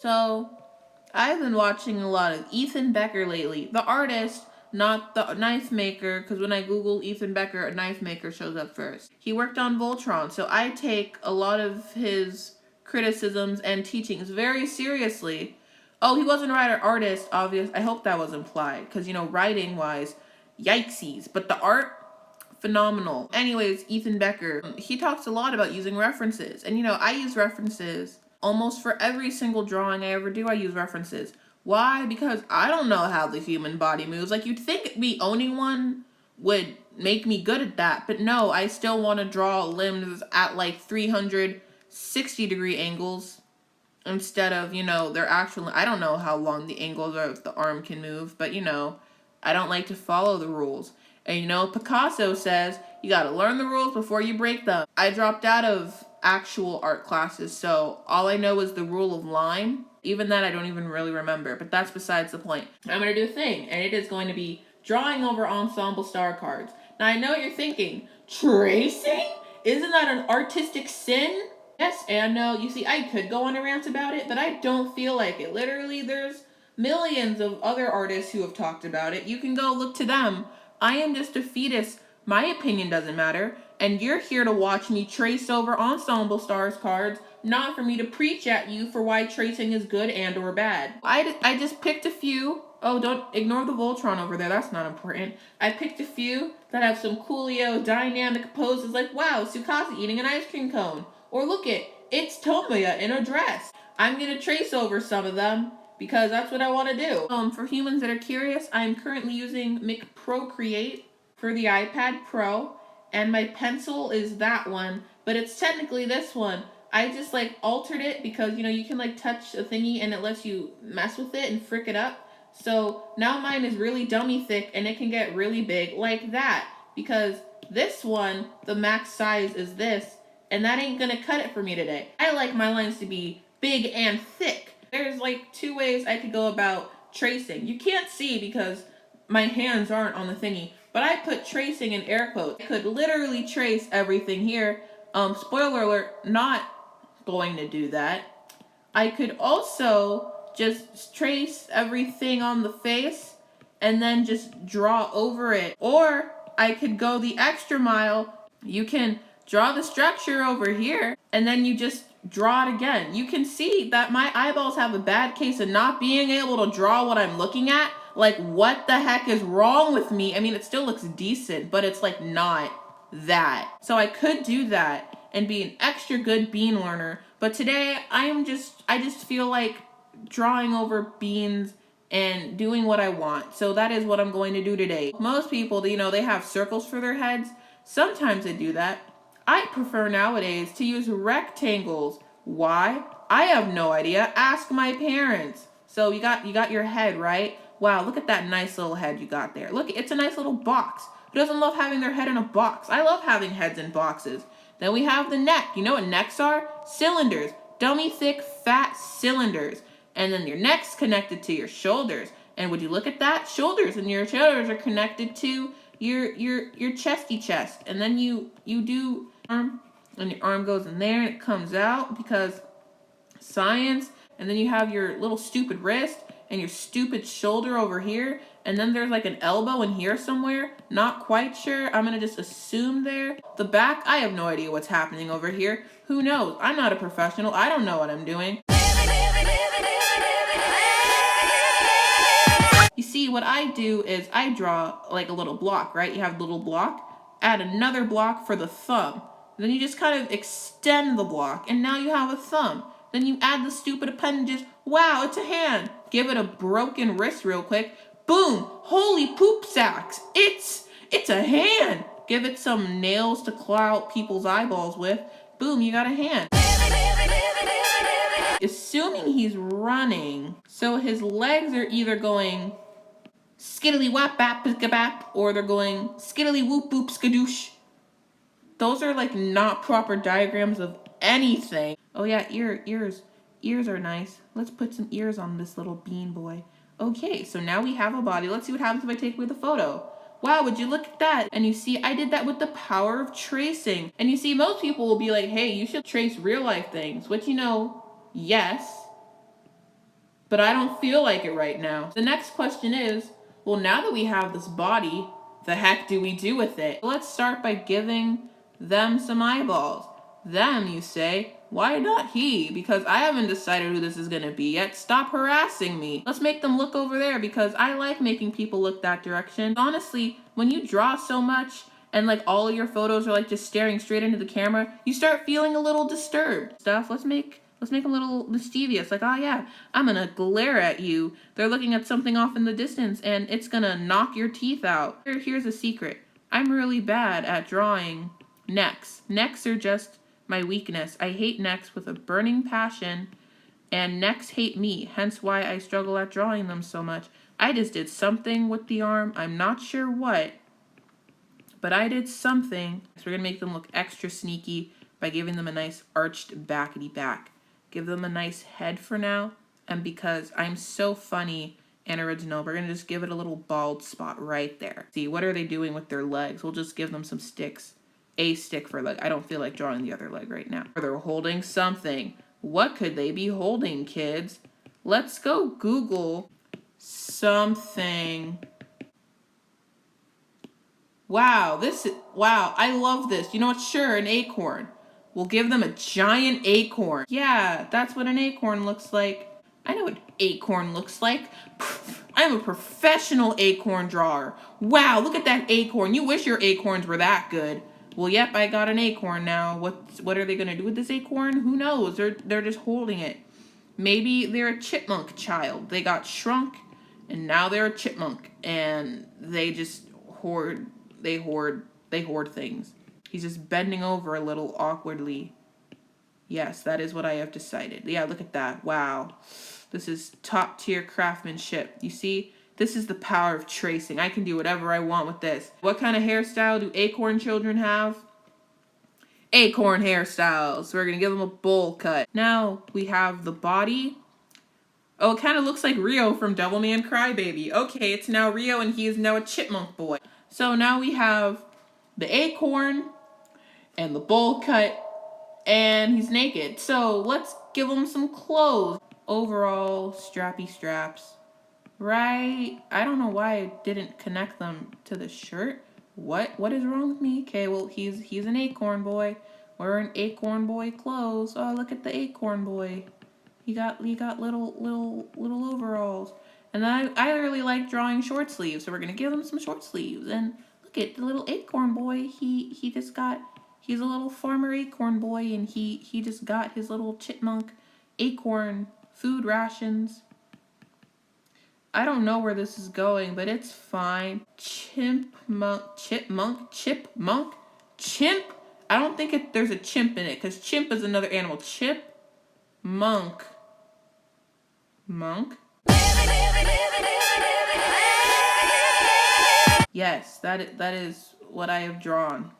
So, I've been watching a lot of Ethan Becker lately. The artist, not the knife maker, because when I Google Ethan Becker, a knife maker shows up first. He worked on Voltron, so I take a lot of his criticisms and teachings very seriously. Oh, he wasn't a writer artist, obvious. I hope that was implied, because, writing wise, yikesies. But the art, phenomenal. Anyways, Ethan Becker, he talks a lot about using references. And I use references almost for every single drawing I ever do. I use references. Why? Because I don't know how the human body moves. Like, you'd think me owning one would make me good at that, but no, I still want to draw limbs at like 360-degree angles instead of, their actual, I don't know how long the angles are if the arm can move, but I don't like to follow the rules. And Picasso says you gotta learn the rules before you break them. I dropped out of actual art classes, so all I know is the rule of line. Even that I don't even really remember, but that's besides the point. I'm gonna do a thing, and it is going to be drawing over ensemble star cards. Now I know what you're thinking. Tracing? Isn't that an artistic sin? Yes and no. You see, I could go on a rant about it, but I don't feel like it. Literally, there's millions of other artists who have talked about it. You can go look to them. I am just a fetus. My opinion doesn't matter. And you're here to watch me trace over ensemble stars cards, not for me to preach at you for why tracing is good and or bad. I just picked a few. Oh, don't ignore the Voltron over there. That's not important. I picked a few that have some coolio dynamic poses like, wow, Tsukasa eating an ice cream cone. Or look it's Tomoya in a dress. I'm going to trace over some of them because that's what I want to do. For humans that are curious, I'm currently using Mika Procreate for the iPad Pro, and my pencil is that one, but it's technically this one. I just altered it because you can touch a thingy and it lets you mess with it and frick it up. So now mine is really dummy thick and it can get really big like that, because this one, the max size is this, and that ain't gonna cut it for me today. I like my lines to be big and thick. There's two ways I could go about tracing. You can't see because my hands aren't on the thingy, but I put tracing in air quotes. I could literally trace everything here. Spoiler alert, not going to do that. I could also just trace everything on the face and then just draw over it. Or I could go the extra mile. You can draw the structure over here and then you just draw it again. You can see that my eyeballs have a bad case of not being able to draw what I'm looking at. What the heck is wrong with me? I mean, it still looks decent, but it's not that. So I could do that and be an extra good bean learner. But today I just feel like drawing over beans and doing what I want. So that is what I'm going to do today. Most people, they have circles for their heads. Sometimes they do that. I prefer nowadays to use rectangles. Why? I have no idea. Ask my parents. So you got your head, right? Wow, look at that nice little head you got there. Look, it's a nice little box. Who doesn't love having their head in a box? I love having heads in boxes. Then we have the neck. You know what necks are? Cylinders. Dummy thick, fat cylinders. And then your neck's connected to your shoulders. And would you look at that? Shoulders. And your shoulders are connected to your chesty chest. And then you do arm, and your arm goes in there and it comes out because science. And then you have your little stupid wrist and your stupid shoulder over here. And then there's an elbow in here somewhere. Not quite sure. I'm going to just assume there. The back, I have no idea what's happening over here. Who knows? I'm not a professional. I don't know what I'm doing. You see, what I do is I draw a little block, right? You have a little block. Add another block for the thumb. Then you just kind of extend the block. And now you have a thumb. Then you add the stupid appendages. Wow, it's a hand. Give it a broken wrist real quick. Boom! Holy poop sacks! It's a hand! Give it some nails to claw out people's eyeballs with. Boom, you got a hand. Assuming he's running, so his legs are either going skiddly wap bap bap, or they're going skiddly whoop boop skadoosh. Those are not proper diagrams of anything. Oh yeah, ears. Ears are nice. Let's put some ears on this little bean boy. Okay, so now we have a body. Let's see what happens if I take away the photo. Wow, would you look at that? And you see, I did that with the power of tracing. And you see, most people will be like, hey, you should trace real life things. Which, yes. but I don't feel like it right now. The next question is, well, now that we have this body, the heck do we do with it? Let's start by giving them some eyeballs. Them, you say? Why not he? Because I haven't decided who this is gonna be yet. Stop harassing me. Let's make them look over there because I like making people look that direction. Honestly, when you draw so much and like all of your photos are like just staring straight into the camera, you start feeling a little disturbed. Let's make them a little mischievous. Like, oh yeah, I'm gonna glare at you. They're looking at something off in the distance and it's gonna knock your teeth out. Here's a secret. I'm really bad at drawing necks. Necks are just my weakness. I hate necks with a burning passion, and necks hate me, hence why I struggle at drawing them so much. I just did something with the arm. I'm not sure what, but I did something. So we're gonna make them look extra sneaky by giving them a nice arched backety back. Give them a nice head for now, and because I'm so funny and original, we're gonna just give it a little bald spot right there. See, what are they doing with their legs? We'll just give them some sticks. A stick for leg. I don't feel like drawing the other leg right now. They're holding something. What could they be holding, kids? Let's go Google something. Wow, I love this. You know what? Sure, an acorn. We'll give them a giant acorn. Yeah, that's what an acorn looks like. I know what acorn looks like. I'm a professional acorn drawer. Wow, look at that acorn. You wish your acorns were that good. Well, yep, I got an acorn now. What are they gonna do with this acorn? Who knows? They're just holding it. Maybe they're a chipmunk child. They got shrunk, and now they're a chipmunk, and they just hoard things. He's just bending over a little awkwardly. Yes, that is what I have decided. Yeah, look at that. Wow. This is top tier craftsmanship. You see? This is the power of tracing. I can do whatever I want with this. What kind of hairstyle do acorn children have? Acorn hairstyles. So we're going to give them a bowl cut. Now we have the body. Oh, it kind of looks like Rio from Devilman Crybaby. Okay, it's now Rio and he is now a chipmunk boy. So now we have the acorn and the bowl cut and he's naked. So let's give him some clothes. Overall, strappy straps. Right? I don't know why I didn't connect them to the shirt. What is wrong with me? Okay, well, he's an acorn boy. Wearing acorn boy clothes. Oh, look at the acorn boy. He got little overalls. And then I really like drawing short sleeves, so we're gonna give him some short sleeves. And look at the little acorn boy. He's a little farmer acorn boy, and he just got his little chipmunk acorn food rations. I don't know where this is going, but it's fine. Chimp. I don't think there's a chimp in it, because chimp is another animal. Monk. Yes, that is what I have drawn.